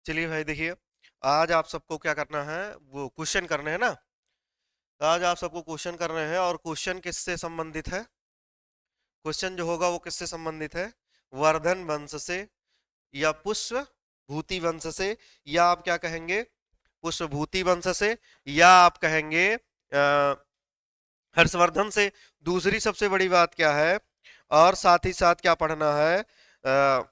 चलिए भाई देखिए, आज आप सबको क्या करना है, वो क्वेश्चन करने हैं ना। तो आज आप सबको क्वेश्चन कर रहे हैं और क्वेश्चन किससे संबंधित है। क्वेश्चन जो होगा वो किससे संबंधित है, वर्धन वंश से या पुष्प भूति वंश से, या आप क्या कहेंगे, पुष्प भूति वंश से, या आप कहेंगे हर्षवर्धन से। दूसरी सबसे बड़ी बात क्या है, और साथ ही साथ क्या पढ़ना है,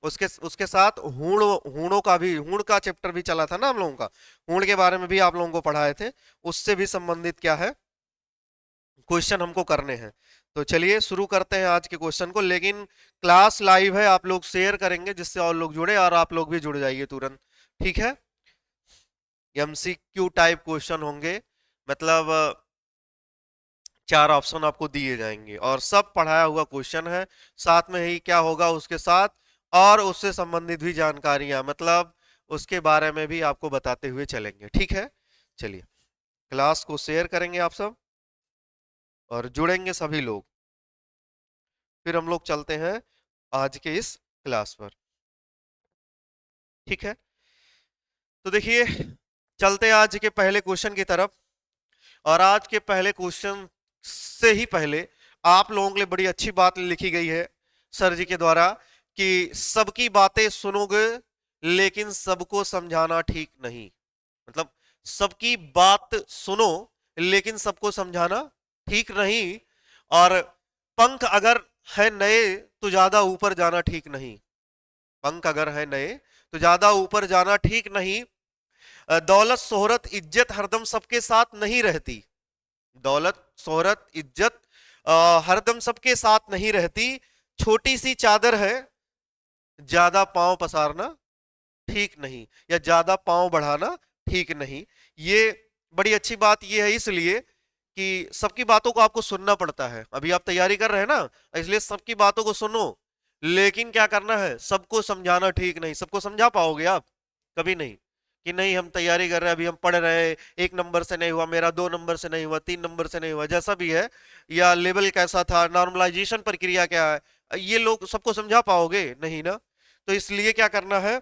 उसके उसके साथ हूण, हूणों का भी, हूण का चैप्टर भी चला था ना हम लोगों का। हूण के बारे में भी आप लोगों को पढ़ाए थे। उससे भी संबंधित क्या है, क्वेश्चन हमको करने हैं। तो चलिए शुरू करते हैं आज के क्वेश्चन को। लेकिन क्लास लाइव है, आप लोग शेयर करेंगे जिससे और लोग जुड़े, और आप लोग भी जुड़ जाइए तुरंत। ठीक है। एमसीक्यू टाइप क्वेश्चन होंगे, मतलब चार ऑप्शन आपको दिए जाएंगे और सब पढ़ाया हुआ क्वेश्चन है। साथ में ही क्या होगा उसके साथ, और उससे संबंधित भी जानकारियां, मतलब उसके बारे में भी आपको बताते हुए चलेंगे। ठीक है। चलिए, क्लास को शेयर करेंगे आप सब और जुड़ेंगे सभी लोग, फिर हम लोग चलते हैं आज के इस क्लास पर। ठीक है। तो देखिए, चलते हैं आज के पहले क्वेश्चन की तरफ। और आज के पहले क्वेश्चन से ही पहले आप लोगों के लिए बड़ी अच्छी बात लिखी गई है सर जी के द्वारा, कि सबकी बातें सुनोगे लेकिन सबको समझाना ठीक नहीं। मतलब सबकी बात सुनो लेकिन सबको समझाना ठीक नहीं। और पंख अगर है नए तो ज्यादा ऊपर जाना ठीक नहीं। पंख अगर है नए तो ज्यादा ऊपर जाना ठीक नहीं। दौलत शोहरत इज्जत हरदम सबके साथ नहीं रहती। दौलत शोहरत इज्जत हरदम सबके साथ नहीं रहती। छोटी सी चादर है, ज्यादा पांव पसारना ठीक नहीं, या ज्यादा पांव बढ़ाना ठीक नहीं। ये बड़ी अच्छी बात ये है इसलिए कि सबकी बातों को आपको सुनना पड़ता है। अभी आप तैयारी कर रहे हैं ना, इसलिए सबकी बातों को सुनो, लेकिन क्या करना है, सबको समझाना ठीक नहीं। सबको समझा पाओगे आप? कभी नहीं। कि नहीं हम तैयारी कर रहे हैं, अभी हम पढ़ रहे हैं, 1 नंबर से नहीं हुआ मेरा, 2 नंबर से नहीं हुआ, 3 नंबर से नहीं हुआ, जैसा भी है, या लेवल कैसा था, नॉर्मलाइजेशन प्रक्रिया क्या है, ये लोग सबको समझा पाओगे नहीं ना। तो इसलिए क्या करना है,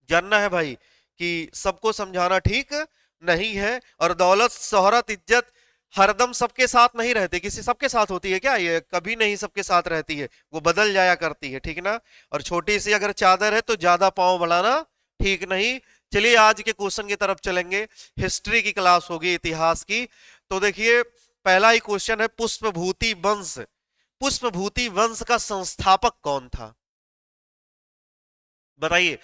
जानना है भाई कि सबको समझाना ठीक नहीं है। और दौलत शोहरत इज्जत हरदम सबके साथ नहीं रहती। किसी सबके साथ होती है क्या? ये कभी नहीं सबके साथ रहती है, वो बदल जाया करती है। ठीक ना। और छोटी सी अगर चादर है तो ज्यादा पांव बढ़ाना ठीक नहीं। चलिए आज के क्वेश्चन की तरफ चलेंगे। हिस्ट्री की क्लास होगी, इतिहास की। तो देखिए, पहला ही क्वेश्चन है, पुष्पभूति वंश। पुष्पभूति वंश का संस्थापक कौन था, बताइए।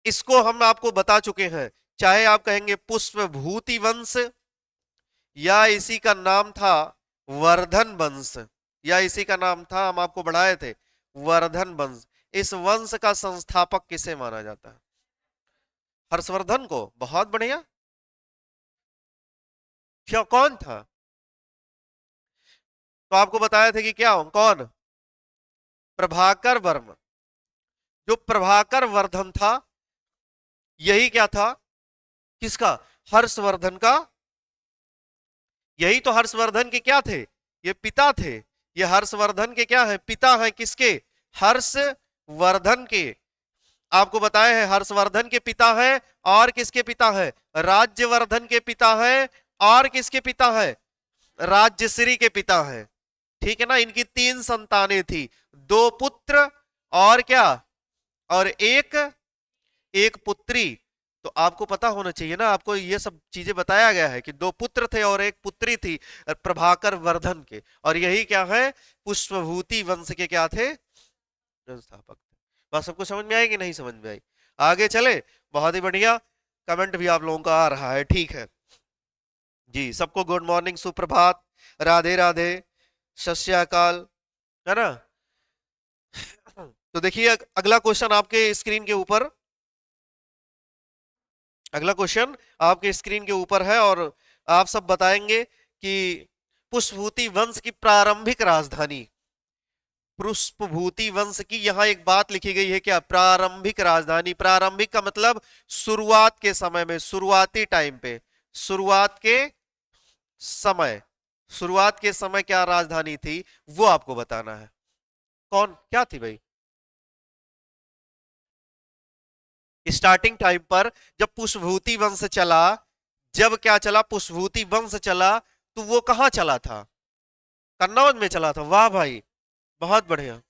इसको हम आपको बता चुके हैं। चाहे आप कहेंगे पुष्पभूति वंश, या इसी का नाम था वर्धन वंश, या इसी का नाम था, हम आपको बढ़ाए थे, वर्धन वंश। इस वंश का संस्थापक किसे माना जाता है? हर्षवर्धन को। बहुत बढ़िया। क्या कौन था? तो आपको बताया थे कि क्या कौन, प्रभाकर वर्मा। जो प्रभाकर वर्धन था, यही क्या था, किसका, हर्षवर्धन का। यही तो हर्षवर्धन के क्या थे, ये पिता थे। ये हर्षवर्धन के क्या है, पिता है। किसके? हर्षवर्धन के। आपको बताया है हर्षवर्धन के पिता है, और किसके पिता है, राज्यवर्धन के पिता है, और किसके पिता है, राज्यश्री के पिता है। ठीक है ना। इनकी 3 संतानें थी, 2 पुत्र और क्या, और एक एक पुत्री। तो आपको पता होना चाहिए ना, आपको ये सब चीजें बताया गया है कि 2 पुत्र थे और एक पुत्री थी, प्रभाकर वर्धन के। और यही क्या है, पुष्पभूति वंश के क्या थे, संस्थापक थे। बात सबको समझ में आई कि नहीं समझ में आई? आगे चले। बहुत ही बढ़िया। कमेंट भी आप लोगों का आ रहा है, ठीक है जी। सबको गुड मॉर्निंग, सुप्रभात, राधे राधे, सत श्री अकाल, है ना। तो देखिए, अगला क्वेश्चन आपके स्क्रीन के ऊपर, अगला क्वेश्चन आपके स्क्रीन के ऊपर है, और आप सब बताएंगे कि पुष्पभूति वंश की प्रारंभिक राजधानी। पुष्पभूति वंश की यहां एक बात लिखी गई है, क्या, प्रारंभिक राजधानी। प्रारंभिक का मतलब शुरुआत के समय में, शुरुआती टाइम पे, शुरुआत के समय, शुरुआत के समय क्या राजधानी थी, वो आपको बताना है। कौन क्या थी भाई? स्टार्टिंग टाइम पर जब पुष्पभूति वंश चला, जब क्या चला, पुष्पभूति वंश चला, तो वो कहां चला था? कन्नौज में चला था। वाह भाई, बहुत बढ़िया।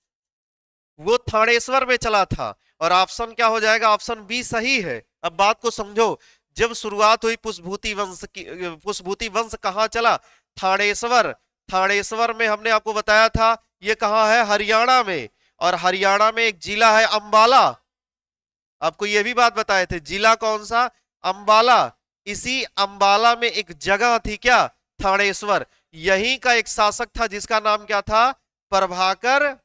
वो थानेश्वर में चला था। और ऑप्शन क्या हो जाएगा? ऑप्शन बी सही है। अब बात को समझो, जब शुरुआत हुई पुष्पभूति वंश की, पुष्पभूति वंश कहां चला? थानेश्वर। थानेश्वर में हमने आपको बताया था ये कहां है? हरियाणा में। और हरियाणा में एक जिला है अंबाला। आपको ये भी बात बताए थे, जिला कौन सा? अंबाला। इसी अंबाला में एक जगह थी क्या? थानेश्वर। यहीं का एक शासक था जिसका नाम क्या था? प्रभाकर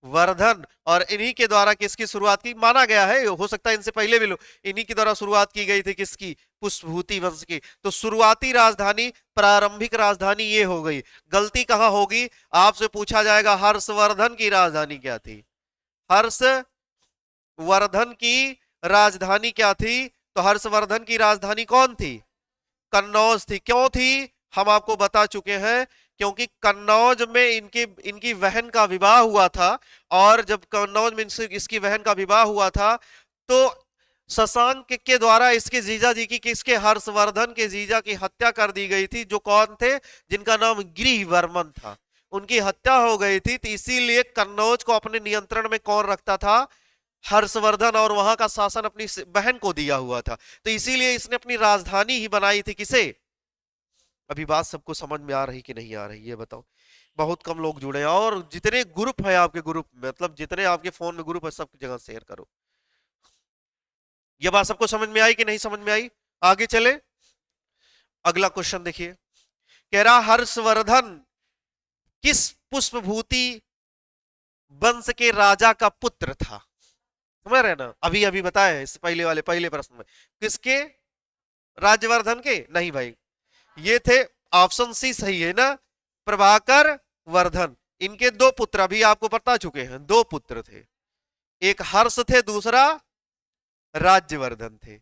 वर्धन। और इन्हीं के द्वारा किसकी शुरुआत की माना गया है? हो सकता है इनसे पहले भी इन्हीं के द्वारा शुरुआत की गई थी। किसकी? पुष्पभूति वंश की। तो शुरुआती राजधानी, प्रारंभिक राजधानी ये हो गई। गलती कहां होगी? आपसे पूछा जाएगा हर्षवर्धन की राजधानी क्या थी? हर्षवर्धन की राजधानी क्या थी? तो हर्षवर्धन की राजधानी कौन थी? कन्नौज थी। क्यों थी? हम आपको बता चुके हैं, क्योंकि कन्नौज में इनकी बहन का विवाह हुआ था। और जब कन्नौज में इसकी बहन का विवाह हुआ था, तो शशांक के द्वारा इसके जीजा जी की, किसके? हर्षवर्धन के जीजा की हत्या कर दी गई थी। जो कौन थे? जिनका नाम गृहवर्मन था। उनकी हत्या हो गई थी। तो इसीलिए कन्नौज को अपने नियंत्रण में कौन रखता था? हर्षवर्धन। और वहां का शासन अपनी बहन को दिया हुआ था। तो इसीलिए इसने अपनी राजधानी ही बनाई थी। किसे? अभी बात सबको समझ में आ रही कि नहीं आ रही, ये बताओ। बहुत कम लोग जुड़े हैं। और जितने ग्रुप है आपके ग्रुप में, मतलब जितने आपके फोन में ग्रुप है, सब जगह शेयर करो। ये बात सबको समझ में आई कि नहीं समझ में आई? आगे चले, अगला क्वेश्चन देखिए। कह रहा हर्षवर्धन किस पुष्पभूति वंश के राजा का पुत्र था? समझ रहे ना? अभी अभी बताया इस पहले वाले पहले प्रश्न में। किसके? राज्यवर्धन के? नहीं भाई, ये थे, ऑप्शन सी सही है ना, प्रभाकर वर्धन। इनके दो पुत्र अभी आपको बता चुके हैं, दो पुत्र थे। एक हर्ष थे, दूसरा राज्यवर्धन थे।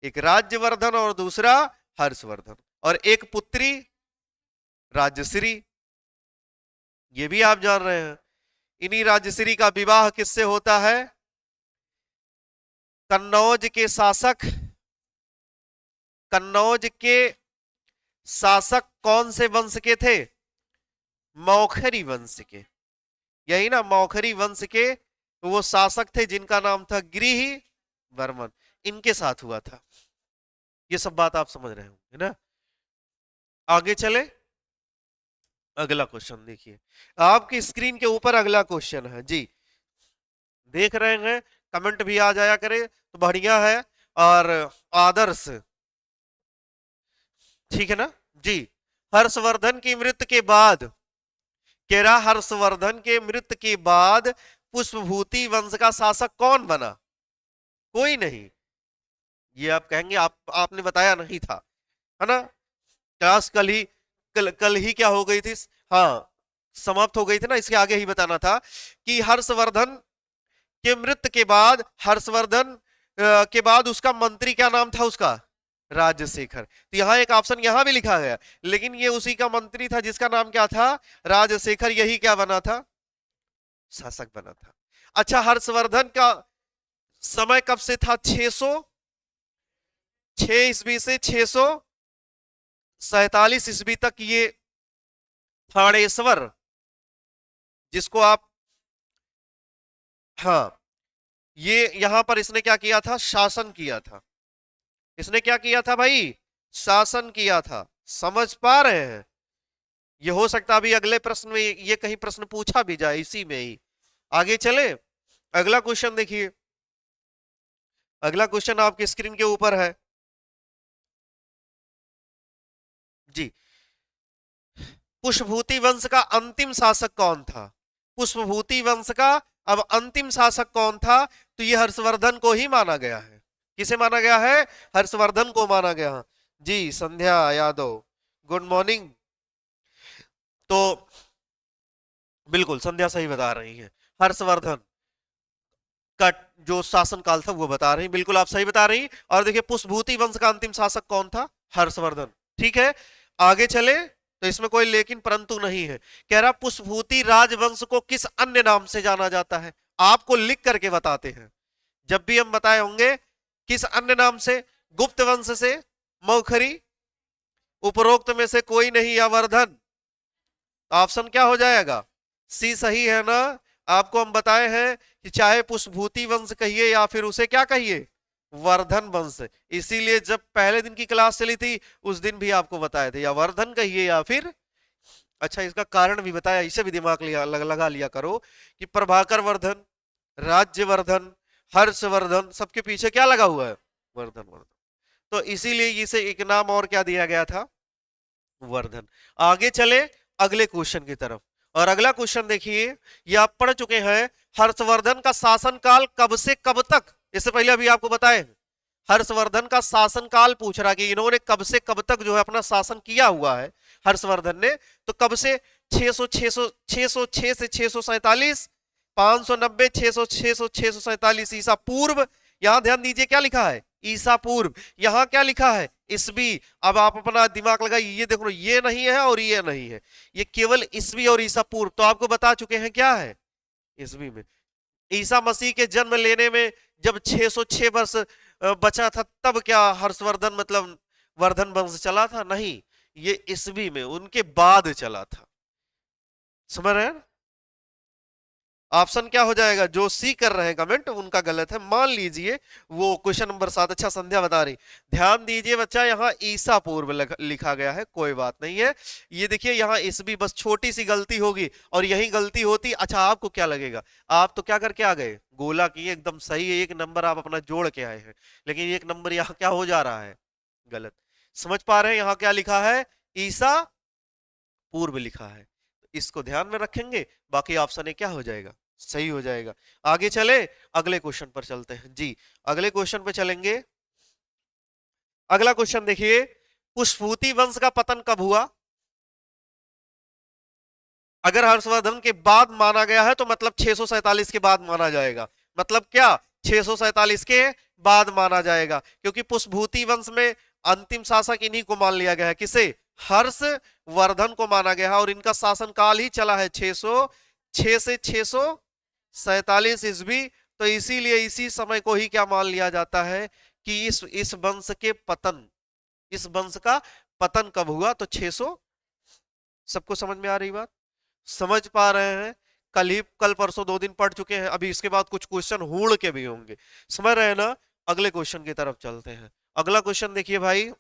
एक राज्यवर्धन और दूसरा हर्षवर्धन। और एक पुत्री राजश्री, ये भी आप जान रहे हैं। इन्हीं राजश्री का विवाह किससे होता है? कन्नौज के शासक, कन्नौज के शासक कौन से वंश के थे? मौखरी वंश के। यही ना, मौखरी वंश के वो शासक थे जिनका नाम था गृहवर्मन। इनके साथ हुआ था। ये सब बात आप समझ रहे होंगे ना? आगे चले, अगला क्वेश्चन देखिए। आपकी स्क्रीन के ऊपर अगला क्वेश्चन है जी, देख रहे हैं? कमेंट भी आ जाया करे तो बढ़िया है। और आदर्श, ठीक है ना जी। हर्षवर्धन की मृत्यु के बाद, कह रहा हर्षवर्धन के मृत्यु के बाद पुष्पभूति वंश का शासक कौन बना? कोई नहीं। ये आप कहेंगे आपने बताया नहीं था, है ना? क्लास कल ही क्या हो गई थी? हाँ, समाप्त हो गई थी ना। इसके आगे ही बताना था कि हर्षवर्धन के मृत्यु के बाद, हर्षवर्धन के बाद उसका मंत्री क्या नाम था उसका? राजशेखर। तो यहाँ एक ऑप्शन यहाँ भी लिखा गया, लेकिन ये उसी का मंत्री था जिसका नाम क्या था? राजशेखर। यही क्या बना था? शासक बना था। अच्छा, हर्षवर्धन का समय कब से था? 606 ईस्वी से 647 ईस्वी तक ये थानेश्वर, जिसको आप, हाँ, ये यहां पर इसने क्या किया था? शासन किया था। इसने क्या किया था भाई? शासन किया था। समझ पा रहे हैं? ये हो सकता अभी अगले प्रश्न में ये कहीं प्रश्न पूछा भी जाए इसी में ही। आगे चले, अगला क्वेश्चन देखिए। अगला क्वेश्चन आपकी स्क्रीन के ऊपर है जी। पुष्पभूति वंश का अंतिम शासक कौन था? पुष्पभूति वंश का अब अंतिम शासक कौन था? तो ये हर्षवर्धन को ही माना गया है। किसे माना गया है? हर्षवर्धन को माना गया जी। संध्या यादव, गुड मॉर्निंग। तो बिल्कुल संध्या सही बता रही है। हर्षवर्धन का जो शासन काल था वो बता रही, बिल्कुल आप सही बता रही। और देखिए, पुष्पभूति वंश का अंतिम शासक कौन था? हर्षवर्धन। ठीक है, आगे चले। तो इसमें कोई लेकिन परंतु नहीं है। कह रहा पुष्पभूति राजवंश को किस अन्य नाम से जाना जाता है? आपको लिख करके बताते हैं। जब भी हम बताए होंगे किस अन्य नाम से, गुप्त वंश से, मौखरी, उपरोक्त में से कोई नहीं या वर्धन। ऑप्शन क्या हो जाएगा? सी सही है ना। आपको हम बताए हैं कि चाहे पुष्पभूति वंश कहिए या फिर उसे क्या कहिए, वर्धन वंश। इसीलिए जब पहले दिन की क्लास चली थी उस दिन भी आपको बताए थे, या वर्धन कहिए या फिर, अच्छा इसका कारण भी बताया, इसे भी दिमाग लगा लिया करो कि प्रभाकर वर्धन, राज्यवर्धन, हर्षवर्धन, सबके पीछे क्या लगा हुआ है, वर्धन वर्धन। तो इसीलिए इसे एक नाम और क्या दिया गया था, वर्धन। आगे चले अगले क्वेश्चन की तरफ, और अगला क्वेश्चन देखिए, ये आप पढ़ चुके हैं, हर्षवर्धन का शासनकाल कब से कब तक, इससे पहले अभी आपको बताए हर्षवर्धन का शासनकाल पूछ रहा कि इन्होंने कब से कब तक जो है अपना शासन किया हुआ है हर्षवर्धन ने, तो कब से 606 से 647, 590, 600, 600, 647 ईसा पूर्व। यहां ध्यान दीजिए क्या लिखा है, ईसा पूर्व, यहां क्या लिखा है, ईसवी। अब आप अपना दिमाग लगाइए, ये देखो ये नहीं है और ये नहीं है, ये केवल ईसवी और ईसा पूर्व। तो आपको बता चुके हैं क्या है, ईसवी में ईसा मसीह के जन्म लेने में जब 606 वर्ष बचा था, तब क्या हर्षवर्धन मतलब वर्धन वंश चला था? नहीं, ये ईसवी में उनके बाद चला था। समझ रहे हैं? ऑप्शन क्या हो जाएगा, जो सी कर रहे हैं कमेंट उनका गलत है, मान लीजिए वो क्वेश्चन नंबर 7। अच्छा संध्या बता रही, ध्यान दीजिए बच्चा, यहाँ ईसा पूर्व लिखा गया है, कोई बात नहीं है। ये देखिए यहाँ ईसवी, बस छोटी सी गलती होगी और यही गलती होती। अच्छा आपको क्या लगेगा, आप तो क्या करके आ गए, गोला किए, एकदम सही है, एक नंबर आप अपना जोड़ के आए हैं, लेकिन एक नंबर यहाँ क्या हो जा रहा है, गलत। समझ पा रहे हैं यहाँ क्या लिखा है, ईसा पूर्व लिखा है, इसको ध्यान में रखेंगे, बाकी ऑप्शन ए क्या हो जाएगा, सही हो जाएगा। आगे चले अगले क्वेश्चन पर चलते हैं जी, अगले क्वेश्चन पे चलेंगे। अगला क्वेश्चन देखिए, पुष्पभूति वंश का पतन कब हुआ? अगर हर्षवर्धन के बाद माना गया है तो मतलब 647 के बाद माना जाएगा, मतलब क्या 647 के बाद माना जाएगा, क्योंकि पुष्पभूति वंश में अंतिम शासक इन्हीं को मान लिया गया है, किसे, हर्षवर्धन को माना गया है, और इनका शासन काल ही चला है 606 से 647 ईस्वी। तो इसीलिए इसी समय को ही क्या मान लिया जाता है कि इस वंश के पतन, इस वंश का पतन कब हुआ, तो 600। सबको समझ में आ रही बात, समझ पा रहे हैं? कल परसों 2 दिन पढ़ चुके हैं, अभी इसके बाद कुछ क्वेश्चन हूड़ के भी होंगे, समझ रहे हैं ना। अगले क्वेश्चन की तरफ चलते हैं। अगला क्वेश्चन देखिए भाई,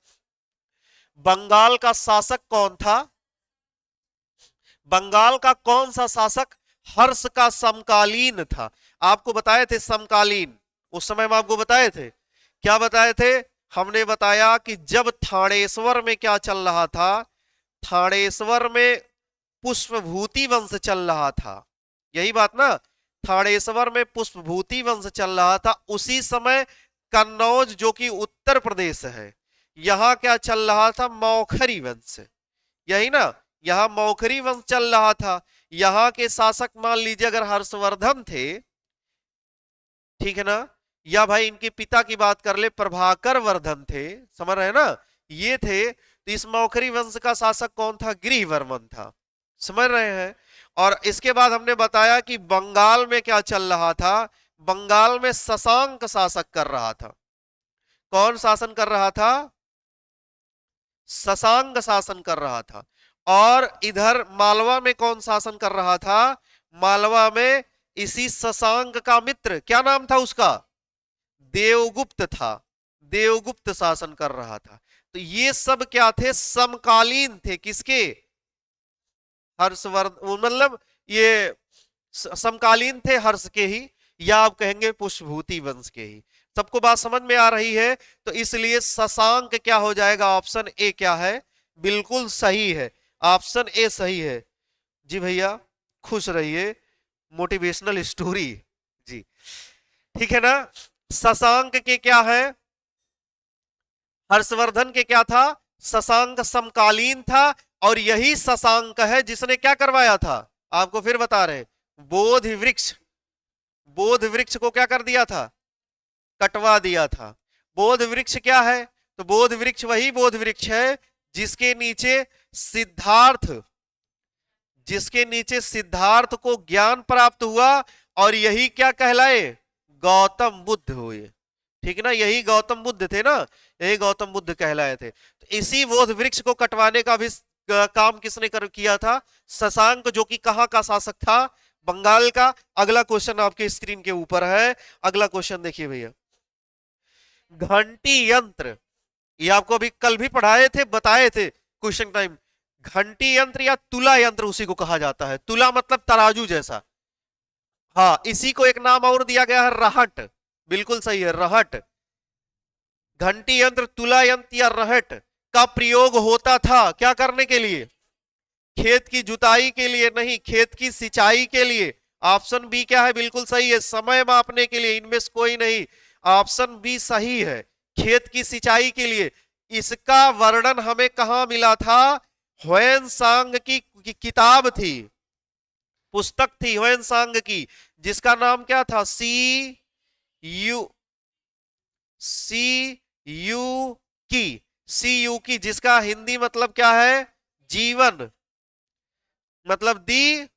बंगाल का शासक कौन था? बंगाल का कौन सा शासक हर्ष का समकालीन था? आपको बताए थे समकालीन, उस समय में आपको बताए थे, क्या बताए थे? हमने बताया कि जब थानेश्वर में क्या चल रहा था, थानेश्वर में पुष्पभूति वंश चल रहा था, यही बात ना, थानेश्वर में पुष्पभूति वंश चल रहा था। उसी समय कन्नौज जो कि उत्तर प्रदेश है, यहां क्या चल रहा था, मौखरी वंश, यही ना, यहां मौखरी वंश चल रहा था। यहां के शासक मान लीजिए अगर हर्षवर्धन थे, ठीक है ना, या भाई इनके पिता की बात कर ले प्रभाकर वर्धन थे, समझ रहे हैं ना, ये थे। तो इस मौखरी वंश का शासक कौन था, गृहवर्मन था, समझ रहे हैं। और इसके बाद हमने बताया कि बंगाल में क्या चल रहा था, बंगाल में शशांक शासक कर रहा था। कौन शासन कर रहा था, शशांक शासन कर रहा था। और इधर मालवा में कौन शासन कर रहा था, मालवा में इसी शशांक का मित्र, क्या नाम था उसका, देवगुप्त था, देवगुप्त शासन कर रहा था। तो ये सब क्या थे, समकालीन थे, किसके, हर्षवर्धन, मतलब ये समकालीन थे हर्ष के ही, या आप कहेंगे पुष्पभूति वंश के ही। सबको बात समझ में आ रही है? तो इसलिए शशांक क्या हो जाएगा, ऑप्शन ए क्या है, बिल्कुल सही है, ऑप्शन ए सही है जी भैया, खुश रहिए, मोटिवेशनल स्टोरी जी, ठीक है ना। शशांक के क्या है, हर्षवर्धन के क्या था, शशांक समकालीन था, और यही शशांक है जिसने क्या करवाया था, आपको फिर बता रहे, बोधि वृक्ष, बोध वृक्ष को क्या कर दिया था, कटवा दिया था। बोध वृक्ष क्या है, तो बोध वृक्ष वही बोध वृक्ष है जिसके नीचे सिद्धार्थ, जिसके नीचे सिद्धार्थ को ज्ञान प्राप्त हुआ, और यही क्या कहलाए, गौतम बुद्ध हुए, ठीक ना, यही गौतम बुद्ध थे ना, यही गौतम बुद्ध कहलाए थे। तो इसी बोध वृक्ष को कटवाने का भी काम किसने किया था? शशांक, जो कि कहाँ का शासक था? बंगाल का। अगला क्वेश्चन आपके स्क्रीन के ऊपर है, अगला क्वेश्चन देखिए भैया। घंटी यंत्र, ये आपको अभी कल भी पढ़ाए थे, बताए थे क्वेश्चन टाइम। घंटी यंत्र या तुला यंत्र उसी को कहा जाता है। तुला मतलब तराजू जैसा। हाँ, इसी को एक नाम और दिया गया है, रहट। बिल्कुल सही है, रहट। घंटी यंत्र, तुला यंत्र या रहट का प्रयोग होता था क्या करने के लिए? खेत की जुताई के लिए नहीं, खेत की सिंचाई के लिए। ऑप्शन बी क्या है? बिल्कुल सही है, समय मापने के लिए, इनमें से कोई नहीं। ऑप्शन बी सही है, खेत की सिंचाई के लिए। इसका वर्णन हमें कहां मिला था? ह्वेनसांग की किताब थी, पुस्तक थी ह्वेनसांग की, जिसका नाम क्या था? सी यू की, जिसका हिंदी मतलब क्या है? जीवन, मतलब दी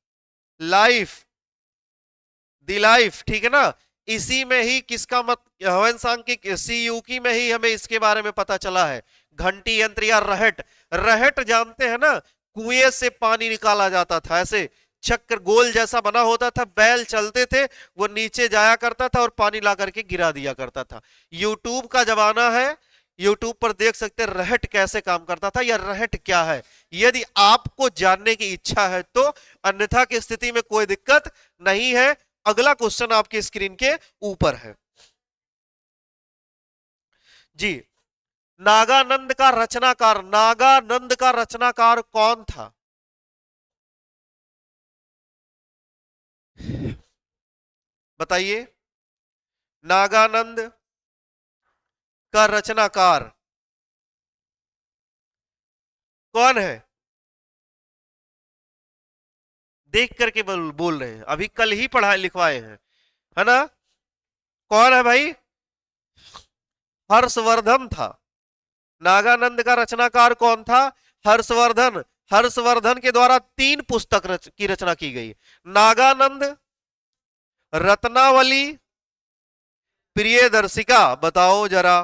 लाइफ, ठीक है ना। इसी में ही किसका मत, ह्वेनसांग की सी यू की में ही हमें इसके बारे में पता चला है। घंटी यंत्र या रहट। रहट जानते हैं ना, कुएं से पानी निकाला जाता था, ऐसे चक्र गोल जैसा बना होता था, बैल चलते थे, वो नीचे जाया करता था और पानी ला करके गिरा दिया करता था। यूट्यूब का जमाना है, यूट्यूब पर देख सकते हैं रहट कैसे काम करता था या रहट क्या है, यदि आपको जानने की इच्छा है तो। अन्यथा की स्थिति में कोई दिक्कत नहीं है। अगला क्वेश्चन आपकी स्क्रीन के ऊपर है जी। नागानंद का रचनाकार, नागानंद का रचनाकार कौन था? बताइए, नागानंद का रचनाकार कौन है? देख करके बोल रहे हैं, अभी कल ही पढ़ाए लिखवाए हैं, है ना। कौन है भाई? हर्षवर्धन था। नागानंद का रचनाकार कौन था? हर्षवर्धन। हर्षवर्धन के द्वारा 3 पुस्तक की रचना की गई। नागानंद, रत्नावली, प्रियदर्शिका। बताओ जरा,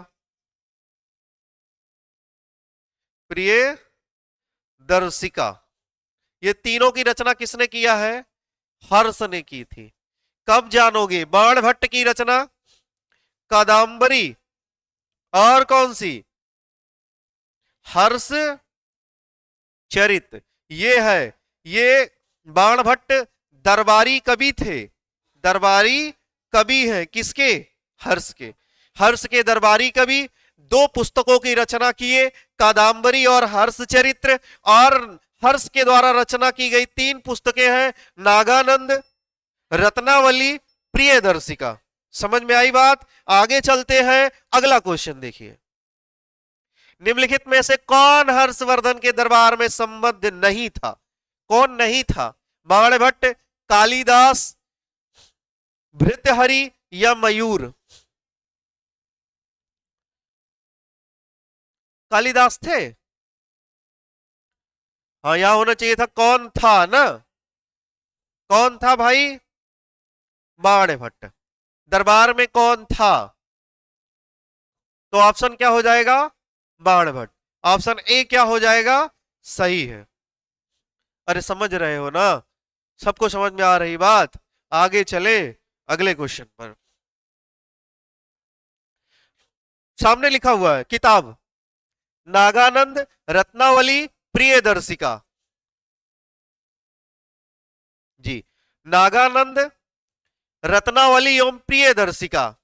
प्रियदर्शिका, ये तीनों की रचना किसने किया है? हर्ष ने की थी। कब जानोगे? बाणभट्ट की रचना, कादंबरी, और कौन सी? हर्ष चरित। ये है, ये बाणभट्ट दरबारी कवि थे, दरबारी कवि है किसके? हर्ष के। हर्ष के दरबारी कवि 2 पुस्तकों की रचना किए, कादंबरी और हर्ष चरित्र। और हर्ष के द्वारा रचना की गई 3 पुस्तकें हैं, नागानंद, रत्नावली, प्रियदर्शिका। समझ में आई बात? आगे चलते हैं, अगला क्वेश्चन देखिए। निम्नलिखित में से कौन हर्षवर्धन के दरबार में संबद्ध नहीं था? कौन नहीं था? बाणभट्ट, कालिदास, भृत्यहरि या मयूर? कालिदास थे। हाँ, यहां होना चाहिए था कौन था ना, कौन था भाई? बाणभट्ट। दरबार में कौन था? तो ऑप्शन क्या हो जाएगा? बाणभट्ट। ऑप्शन ए क्या हो जाएगा? सही है। अरे समझ रहे हो ना, सबको समझ में आ रही बात? आगे चले अगले क्वेश्चन पर। सामने लिखा हुआ है किताब, नागानंद, रत्नावली, प्रियदर्शिका। जी, नागानंद, रत्नावली एवं प्रियदर्शिका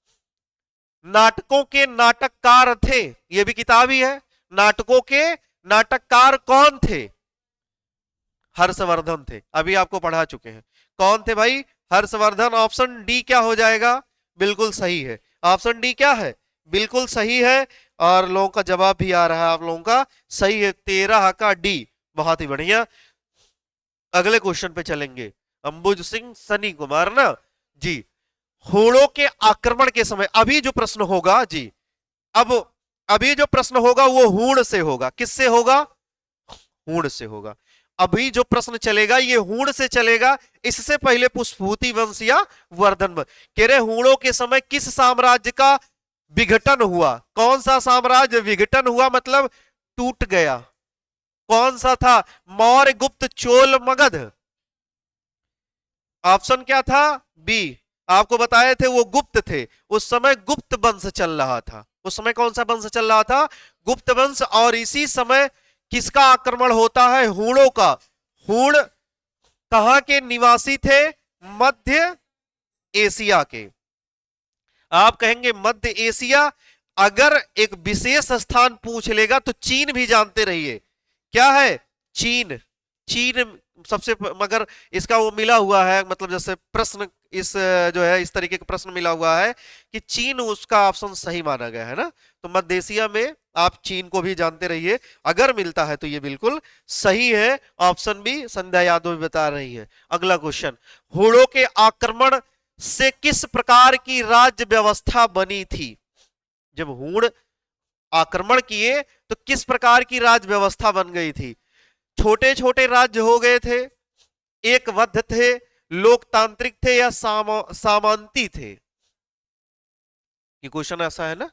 नाटकों के नाटककार थे। यह भी किताब ही है। नाटकों के नाटककार कौन थे? हर्षवर्धन थे, अभी आपको पढ़ा चुके हैं। कौन थे भाई? हर्षवर्धन। ऑप्शन डी क्या हो जाएगा? बिल्कुल सही है। ऑप्शन डी क्या है? बिल्कुल सही है। और लोगों का जवाब भी आ रहा है आप लोगों का, सही है, 13 का डी। बहुत ही बढ़िया। अगले क्वेश्चन पे चलेंगे। अंबुज सिंह सनी कुमार ना जी। हूणों के आक्रमण के समय, अभी जो प्रश्न होगा जी, अब अभी जो प्रश्न होगा वो हूण से होगा। किससे होगा? हूण से होगा। अभी जो प्रश्न चलेगा ये हूण से चलेगा, इससे पहले पुष्पभूति वंश या वर्धन वंश। कह रहे हूणों के समय किस साम्राज्य का विघटन हुआ? कौन सा साम्राज्य विघटन हुआ मतलब टूट गया? कौन सा था? मौर्य, गुप्त, चोल, मगध। ऑप्शन क्या था? बी। आपको बताए थे वो गुप्त थे, उस समय गुप्त वंश चल रहा था। उस समय कौन सा वंश चल रहा था? गुप्त वंश। और इसी समय किसका आक्रमण होता है? हूणों का। हूण कहां के निवासी थे? मध्य एशिया के। आप कहेंगे मध्य एशिया, अगर एक विशेष स्थान पूछ लेगा तो चीन भी जानते रहिए। क्या है? चीन। चीन सबसे मगर इसका वो मिला हुआ है, मतलब जैसे प्रश्न इस जो है इस तरीके का प्रश्न मिला हुआ है कि चीन उसका ऑप्शन सही माना गया है ना, तो मध्य एशिया में आप चीन को भी जानते रहिए। अगर मिलता है तो ये बिल्कुल सही है। ऑप्शन बी संध्या यादव भी बता रही है। अगला क्वेश्चन, हूणों के आक्रमण से किस प्रकार की राज्य व्यवस्था बनी थी? जब हूण आक्रमण किए तो किस प्रकार की राज्य व्यवस्था बन गई थी? छोटे छोटे राज्य हो गए थे, एकवद्ध थे, लोकतांत्रिक थे या सामंती थे? ये क्वेश्चन ऐसा है ना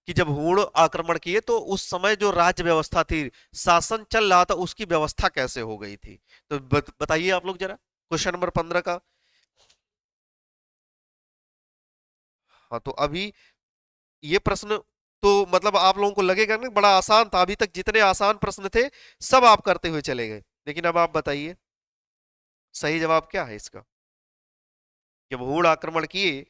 कि जब हूण आक्रमण किए तो उस समय जो राज्य व्यवस्था थी, शासन चल रहा था, उसकी व्यवस्था कैसे हो गई थी? तो बताइए आप लोग जरा क्वेश्चन नंबर 15 का। हाँ तो अभी ये प्रश्न तो मतलब आप लोगों को लगेगा ना बड़ा आसान था, अभी तक जितने आसान प्रश्न थे सब आप करते हुए चले गए, लेकिन अब आप बताइए सही जवाब क्या है इसका? जब हूण आक्रमण किए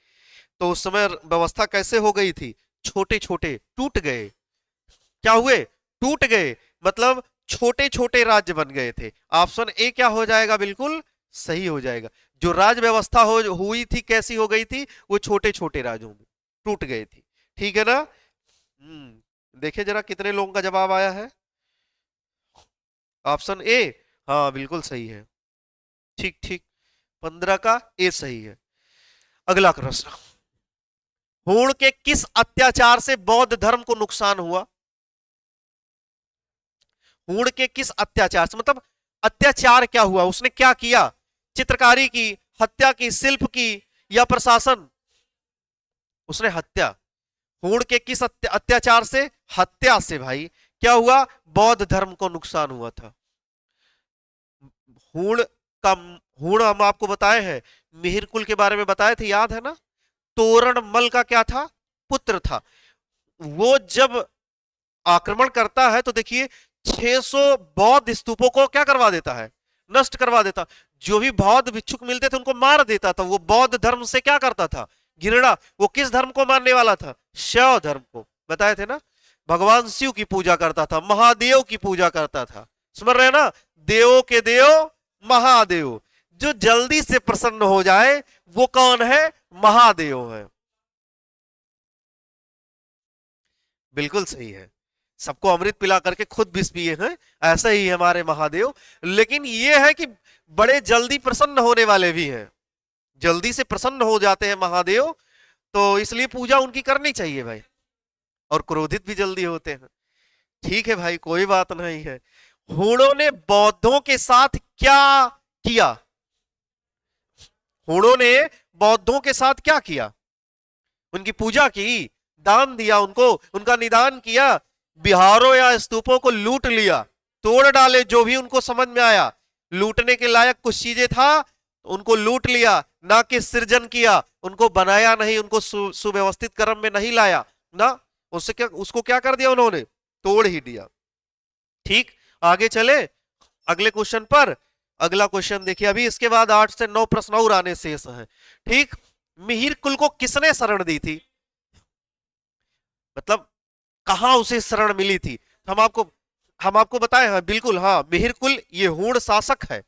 तो उस समय व्यवस्था कैसे हो गई थी? छोटे छोटे टूट गए। क्या हुए? टूट गए, मतलब छोटे छोटे राज्य बन गए थे। ऑप्शन ए क्या हो जाएगा? बिल्कुल सही हो जाएगा। जो राज्य व्यवस्था हुई थी कैसी हो गई थी? वो छोटे छोटे राज्यों में टूट गई थी। ठीक है ना? देखिए जरा कितने लोगों का जवाब आया है। ऑप्शन ए, हाँ बिल्कुल सही है। ठीक ठीक, 15 का ए सही है। अगला प्रश्न, हूण के किस अत्याचार से बौद्ध धर्म को नुकसान हुआ? हूण के किस अत्याचार से, मतलब अत्याचार क्या हुआ, उसने क्या किया? चित्रकारी की, हत्या की, शिल्प की या प्रशासन? उसने हत्या। हूण के किस अत्याचार से? हत्या से। भाई क्या हुआ? बौद्ध धर्म को नुकसान हुआ था। हूण का, हूण हम आपको बताए हैं, मिहिर कुल के बारे में बताए थे, याद है ना? तोरण मल का क्या था? पुत्र था। वो जब आक्रमण करता है तो देखिए 600 बौद्ध स्तूपों को क्या करवा देता है? नष्ट करवा देता। जो भी बौद्ध भिक्षुक मिलते थे उनको मार देता था। वो बौद्ध धर्म से क्या करता था? घृणा। वो किस धर्म को मानने वाला था? शैव धर्म को। बताए थे ना? भगवान शिव की पूजा करता था, महादेव की पूजा करता था। समझ रहे ना? देवों के देव महादेव। जो जल्दी से प्रसन्न हो जाए वो कौन है? महादेव है। बिल्कुल सही है। सबको अमृत पिला करके खुद विष पिए हैं, ऐसा ही है हमारे महादेव। लेकिन ये है कि बड़े जल्दी प्रसन्न होने वाले भी हैं, जल्दी से प्रसन्न हो जाते हैं महादेव, तो इसलिए पूजा उनकी करनी चाहिए भाई। और क्रोधित भी जल्दी होते हैं। ठीक है भाई, कोई बात नहीं है। हूणों ने बौद्धों के साथ क्या किया? हूणों ने बौद्धों के साथ क्या किया? उनकी पूजा की, दान दिया उनको, उनका निदान किया, बिहारों या स्तूपों को लूट लिया, तोड़ डाले जो भी उनको समझ में आया। लूटने के लायक कुछ चीजें था उनको लूट लिया, ना कि सृजन किया। उनको बनाया नहीं, उनको सुव्यवस्थित क्रम में नहीं लाया ना। उससे क्या, उसको क्या कर दिया उन्होंने? तोड़ ही दिया। ठीक, आगे चले अगले क्वेश्चन पर। अगला क्वेश्चन देखिए, अभी इसके बाद 8 से 9 प्रश्न और आने शेष हैं। ठीक, मिहिर कुल को किसने शरण दी थी? मतलब कहां उसे शरण मिली थी? हम आपको बताए हैं, बिल्कुल हाँ, मिहिर कुल ये हूण शासक है।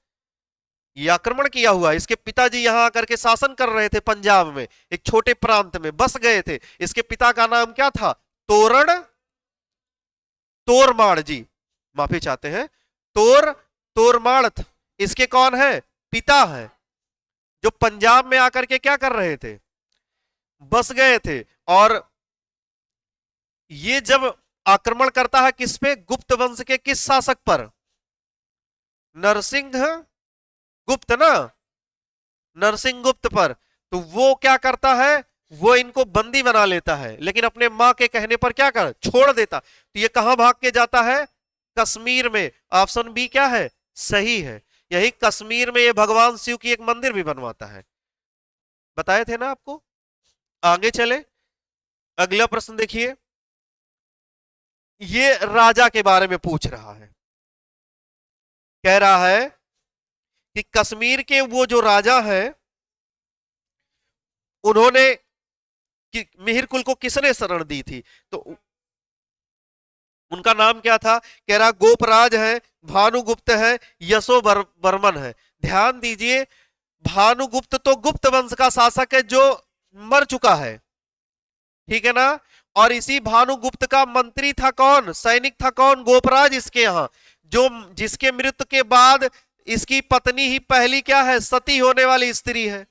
ये आक्रमण किया हुआ, इसके पिताजी यहां आकर के शासन कर रहे थे पंजाब में, एक छोटे प्रांत में बस गए थे। इसके पिता का नाम क्या था? तोरण तोरमाड़ जी, माफी चाहते हैं, तोरमाड़। इसके कौन है? पिता है, जो पंजाब में आकर के क्या कर रहे थे? बस गए थे। और ये जब आक्रमण करता है किस पे? गुप्त वंश के किस शासक पर? नरसिंह गुप्त ना, नरसिंह गुप्त पर। तो वो क्या करता है, वो इनको बंदी बना लेता है, लेकिन अपने माँ के कहने पर क्या कर छोड़ देता। तो ये कहां भाग के जाता है, कश्मीर में। ऑप्शन बी क्या है, सही है। यही कश्मीर में ये भगवान शिव की एक मंदिर भी बनवाता है, बताए थे ना आपको। आगे चले, अगला प्रश्न देखिए। ये राजा के बारे में पूछ रहा है, कह रहा है कि कश्मीर के वो जो राजा है, उन्होंने मिहिर कुल को किसने शरण दी थी। तो उनका नाम क्या था, कह रहा गोपराज है, भानुगुप्त है, बर्मन है। ध्यान दीजिए, भानुगुप्त तो गुप्त वंश का शासक है जो मर चुका है, ठीक है ना। और इसी भानुगुप्त का मंत्री था कौन, सैनिक था कौन, गोपराज इसके यहां, जो जिसके मृत्यु के बाद इसकी पत्नी ही पहली क्या है, सती होने वाली स्त्री है।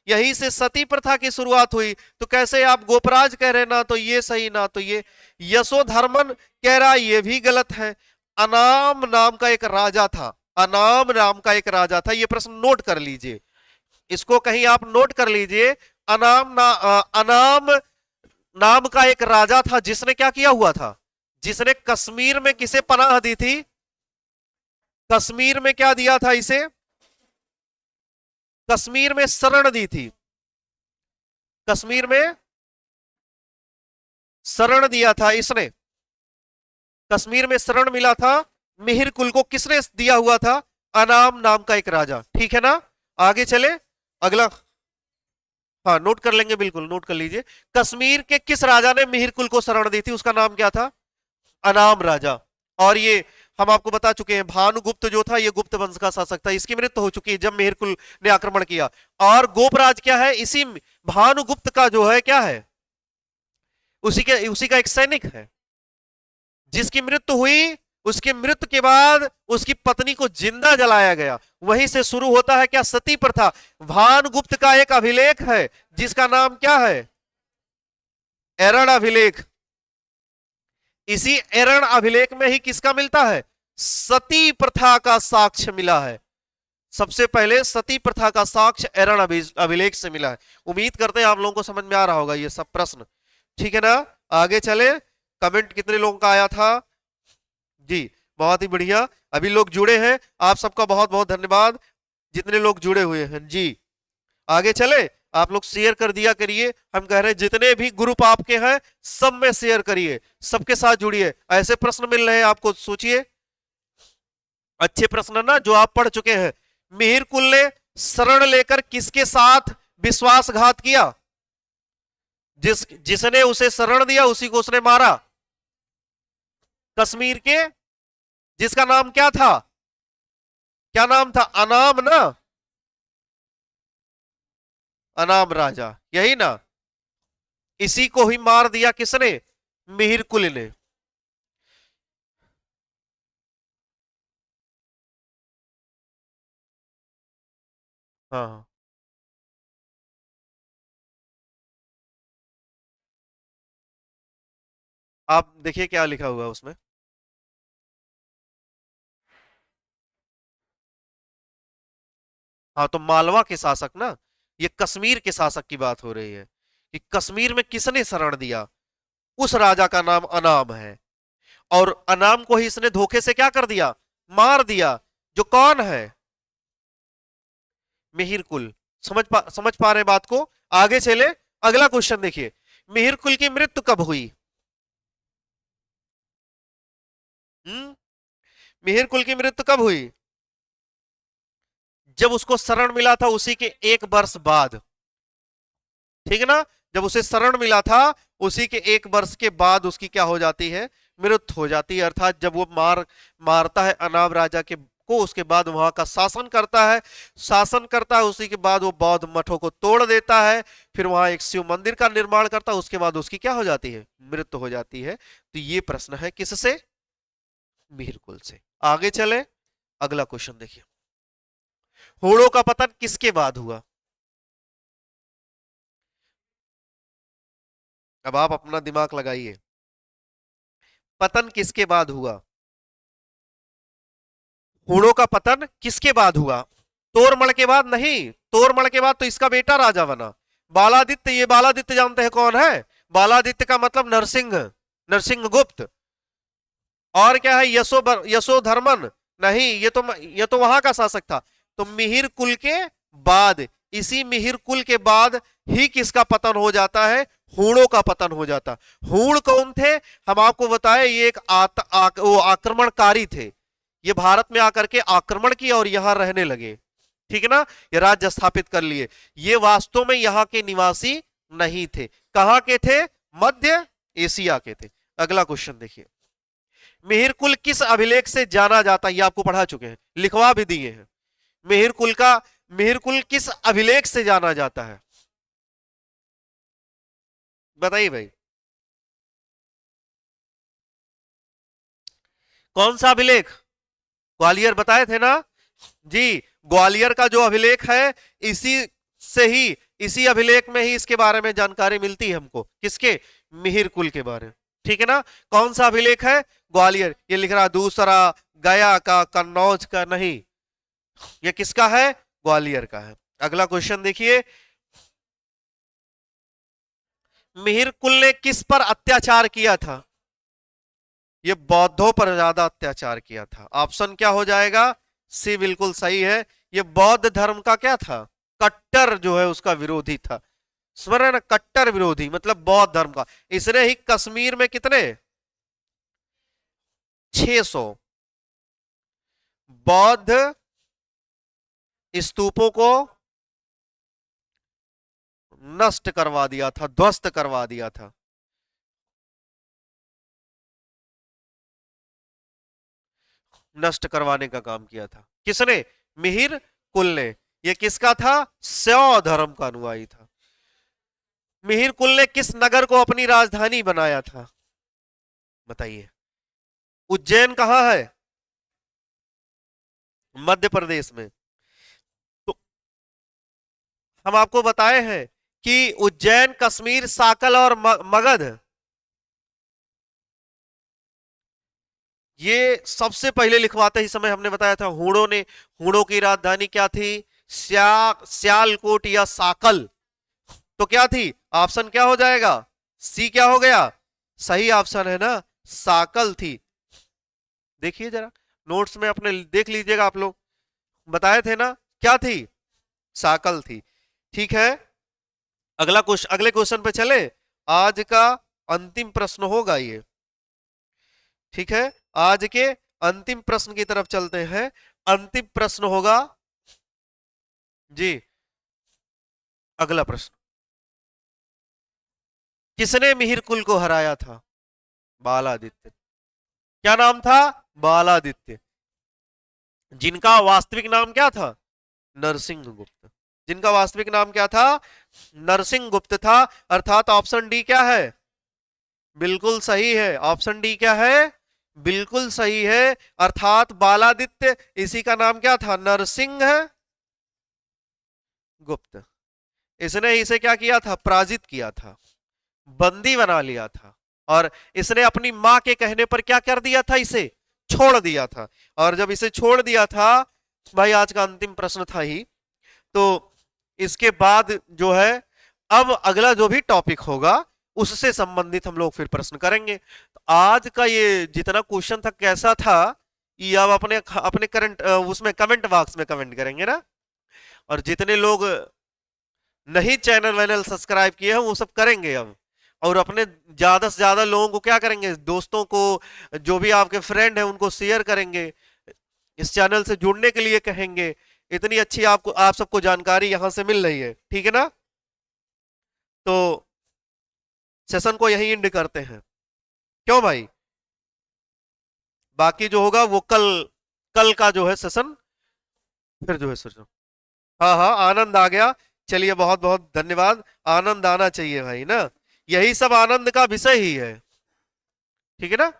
यहीं से सती प्रथा की शुरुआत हुई। तो कैसे आप गोपराज कह रहे, ना तो ये सही ना तो ये। यशोधर्मन कह रहा ये भी गलत है। अनाम नाम का एक राजा था, अनाम नाम का एक राजा था, ये प्रश्न नोट कर लीजिए, इसको कहीं आप नोट कर लीजिए। अनाम नाम का एक राजा था जिसने क्या किया हुआ था, जिसने कश्मीर में किसे पनाह दी थी, कश्मीर में क्या दिया था इसे, कश्मीर में शरण दी थी, कश्मीर में शरण दिया था इसने, कश्मीर में शरण मिला था। मिहिर कुल को किसने दिया हुआ था, अनाम नाम का एक राजा, ठीक है ना। आगे चले, अगला, हाँ नोट कर लेंगे, बिल्कुल नोट कर लीजिए। कश्मीर के किस राजा ने मिहिर कुल को शरण दी थी, उसका नाम क्या था, अनाम राजा। और ये हम आपको बता चुके हैं, भानुगुप्त जो था ये गुप्त वंश का शासक था, इसकी मृत्यु हो चुकी है जब मेहरकुल ने आक्रमण किया। और गोपराज क्या है, इसी भानुगुप्त का जो है क्या है, उसी का एक सैनिक है, जिसकी मृत्यु हुई। उसकी मृत्यु के बाद उसकी पत्नी को जिंदा जलाया गया। वहीं से शुरू होता है क्या, सती प्रथा। भानुगुप्त का एक अभिलेख है जिसका नाम क्या है, एरण अभिलेख। इसी एरण अभिलेख में ही किसका मिलता है, सती प्रथा का साक्ष्य मिला है। सबसे पहले सती प्रथा का साक्ष्य एरण अभिलेख से मिला है। उम्मीद करते हैं आप लोगों को समझ में आ रहा होगा ये सब प्रश्न, ठीक है ना। आगे चले, कमेंट कितने लोगों का आया था जी, बहुत ही बढ़िया। अभी लोग जुड़े हैं, आप सबका बहुत बहुत धन्यवाद जितने लोग जुड़े हुए हैं जी। आगे चले, आप लोग शेयर कर दिया करिए। हम कह रहे हैं जितने भी ग्रुप आपके हैं सब में शेयर करिए, सबके साथ जुड़िए। ऐसे प्रश्न मिल रहे हैं आपको, सोचिए अच्छे प्रश्न ना जो आप पढ़ चुके हैं। मिहिर कुल ने शरण लेकर किसके साथ विश्वासघात किया, जिसने उसे शरण दिया उसी को उसने मारा। कश्मीर के, जिसका नाम क्या था, क्या नाम था, अनाम ना, अनाम राजा, यही ना। इसी को ही मार दिया किसने, मिहिर कुल ने। हाँ, आप देखिए क्या लिखा हुआ है उसमें। हाँ तो मालवा के शासक ना, ये कश्मीर के शासक की बात हो रही है कि कश्मीर में किसने शरण दिया, उस राजा का नाम अनाम है। और अनाम को ही इसने धोखे से क्या कर दिया, मार दिया। जो कौन है, मिहिर कुल। समझ पा रहे बात को। आगे चले, अगला क्वेश्चन देखिए। मिहिर कुल की मृत्यु कब हुई, हम्म, मिहिर कुल की मृत्यु कब हुई, जब उसको शरण मिला था उसी के एक वर्ष बाद, ठीक है ना। जब उसे शरण मिला था उसी के एक वर्ष के बाद उसकी क्या हो जाती है, मृत्यु हो जाती है। अर्थात जब वो मारता है अनाम राजा के को, उसके बाद वहां का शासन करता है, उसी के बाद वो बौद्ध मठों को तोड़ देता है, फिर वहां एक शिव मंदिर का निर्माण करता है, उसके बाद उसकी क्या हो जाती है, मृत्यु हो जाती है। तो ये प्रश्न है किससे, मिहिर कुल से। आगे चले, अगला क्वेश्चन देखिए। होड़ों का पतन किसके बाद हुआ, अब आप अपना दिमाग लगाइए, पतन किसके बाद हुआ। हूणों का पतन किसके बाद हुआ? तोरमल के बाद नहीं, तोरमल के बाद तो इसका बेटा राजा बना बालादित्य। ये बालादित्य जानते हैं कौन है? बालादित्य का मतलब नरसिंह, नरसिंह गुप्त। और क्या है? यशोधर्मन नहीं, ये तो वहां का शासक था। तो मिहिर कुल के बाद, इसी मिहिर कुल के बाद ही किसका पतन हो जाता है? हूणों का पतन हो जाता। हूण कौन थे? हम आपको बताए, ये एक वो आक्रमणकारी थे। ये भारत में आकर के आक्रमण किया और यहां रहने लगे, ठीक है ना, ये राज्य स्थापित कर लिए। ये वास्तव में यहां के निवासी नहीं थे। कहां के थे? मध्य एशिया के थे। अगला क्वेश्चन देखिए, मिहिर कुल किस अभिलेख से जाना जाता है? ये आपको पढ़ा चुके हैं, लिखवा भी दिए हैं। मिहिर कुल किस अभिलेख से जाना जाता है? बताइए भाई, कौन सा अभिलेख? ग्वालियर बताए थे ना जी। ग्वालियर का जो अभिलेख है, इसी से ही, इसी अभिलेख में ही इसके बारे में जानकारी मिलती है हमको। किसके? मिहिर कुल के बारे में, ठीक है ना। कौन सा अभिलेख है? ग्वालियर। ये लिख रहा दूसरा, गया का, कन्नौज का नहीं, ये किसका है? ग्वालियर का है। अगला क्वेश्चन देखिए, मिहिर कुल ने किस पर अत्याचार किया था? ये बौद्धों पर ज्यादा अत्याचार किया था। ऑप्शन क्या हो जाएगा? सी बिल्कुल सही है। ये बौद्ध धर्म का क्या था? कट्टर जो है उसका विरोधी था। स्मरण है ना, कट्टर विरोधी मतलब बौद्ध धर्म का। इसने ही कश्मीर में कितने 600 बौद्ध स्तूपों को नष्ट करवा दिया था, ध्वस्त करवा दिया था। नष्ट करवाने का काम किया था किसने? मिहिर कुल ने। यह किसका था? शैव धर्म का अनुयायी था। मिहिर कुल ने किस नगर को अपनी राजधानी बनाया था? बताइए। उज्जैन कहां है? मध्य प्रदेश में। तो हम आपको बताए हैं कि उज्जैन, कश्मीर, साकल और मगध, ये सबसे पहले लिखवाते ही समय हमने बताया था हूणों ने। हूणों की राजधानी क्या थी? सियालकोट या साकल। तो क्या थी? ऑप्शन क्या हो जाएगा? सी क्या हो गया? सही ऑप्शन है ना, साकल थी। देखिए जरा नोट्स में अपने देख लीजिएगा आप लोग, बताए थे ना क्या थी? साकल थी। ठीक है, अगले क्वेश्चन पे चले। आज का अंतिम प्रश्न होगा ये, ठीक है। आज के अंतिम प्रश्न की तरफ चलते हैं। अंतिम प्रश्न होगा जी, अगला प्रश्न, किसने मिहिर कुल को हराया था? बालादित्य। क्या नाम था? बालादित्य। जिनका वास्तविक नाम क्या था? नरसिंह गुप्त। जिनका वास्तविक नाम क्या था? नरसिंह गुप्त था। अर्थात ऑप्शन डी क्या है? बिल्कुल सही है। ऑप्शन डी क्या है? बिल्कुल सही है। अर्थात बालादित्य, इसी का नाम क्या था? नरसिंह गुप्त। इसने इसे क्या किया था? पराजित किया था, बंदी बना लिया था। और इसने अपनी मां के कहने पर क्या कर दिया था? इसे छोड़ दिया था। और जब इसे छोड़ दिया था, भाई आज का अंतिम प्रश्न था ही, तो इसके बाद जो है अब अगला जो भी टॉपिक होगा उससे संबंधित हम लोग फिर प्रश्न करेंगे। तो आज का ये जितना क्वेश्चन था कैसा था, ये अब अपने अपने करंट उसमें कमेंट बॉक्स में कमेंट करेंगे ना। और जितने लोग नहीं चैनल वैनल सब्सक्राइब किए हैं वो सब करेंगे अब। और अपने ज्यादा से ज्यादा लोगों को क्या करेंगे? दोस्तों को, जो भी आपके फ्रेंड हैं उनको शेयर करेंगे, इस चैनल से जुड़ने के लिए कहेंगे। इतनी अच्छी आपको आप सबको जानकारी यहां से मिल रही है, ठीक है ना। तो सेशन को यही एंड करते हैं, क्यों भाई? बाकी जो होगा वो कल, कल का जो है सेशन फिर जो है सेशन। हाँ हाँ, आनंद आ गया। चलिए बहुत बहुत धन्यवाद। आनंद आना चाहिए भाई ना, यही सब आनंद का विषय ही है, ठीक है ना।